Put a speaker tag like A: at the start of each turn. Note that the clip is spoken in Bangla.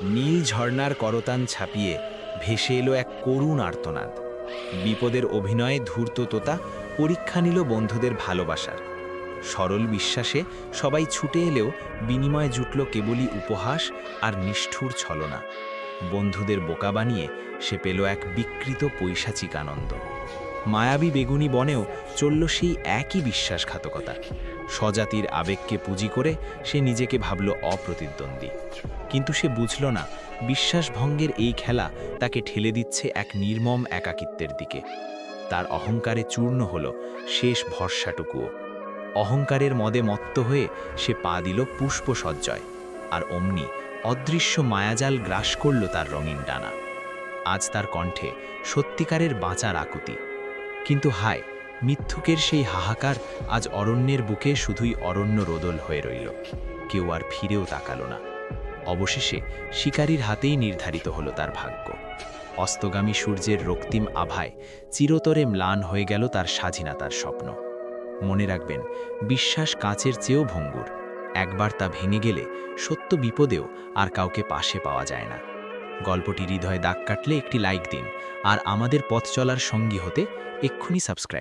A: নীল ঝর্ণার করতান ছাপিয়ে ভেসে এলো এক করুণ আর্তনাদ। বিপদের অভিনয়ে ধূর্ত তোতা পরীক্ষা নিল বন্ধুদের ভালোবাসার। সরল বিশ্বাসে সবাই ছুটে এলেও বিনিময়ে জুটল কেবলই উপহাস আর নিষ্ঠুর ছলনা। বন্ধুদের বোকা বানিয়ে সে পেল এক বিকৃত পৈশাচিক আনন্দ। মায়াবী বেগুনি বনেও চলল সেই একই বিশ্বাসঘাতকতা। স্বজাতির আবেগকে পুঁজি করে সে নিজেকে ভাবল অপ্রতিদ্বন্দ্বী। কিন্তু সে বুঝল না, বিশ্বাসভঙ্গের এই খেলা তাকে ঠেলে দিচ্ছে এক নির্মম একাকিত্বের দিকে। তার অহংকারে চূর্ণ হল শেষ ভরসাটুকুও। অহংকারের মদে মত্ত হয়ে সে পা দিল পুষ্পসজ্জয়, আর অমনি অদৃশ্য মায়াজাল গ্রাস করল তার রঙিন ডানা। আজ তার কণ্ঠে সত্যিকারের বাঁচার আকুতি। কিন্তু হায়, মিথ্যুকের সেই হাহাকার আজ অরণ্যের বুকে শুধুই অরণ্য রোদল হয়ে রইল। কেউ আর ফিরেও তাকালো না। অবশেষে শিকারীর হাতেই নির্ধারিত হলো তার ভাগ্য। অস্তগামী সূর্যের রক্তিম আভায় চিরতরে ম্লান হয়ে গেল তার স্বাধীনতার স্বপ্ন। মনে রাখবেন, বিশ্বাস কাঁচের চেয়েও ভঙ্গুর। একবার তা ভেঙে গেলে সত্য বিপদেও আর কাউকে পাশে পাওয়া যায় না। গল্পটি হৃদয়ে দাগ কাটলে একটি লাইক দিন, আর আমাদের পথ চলার সঙ্গী হতে এক্ষুনি সাবস্ক্রাইব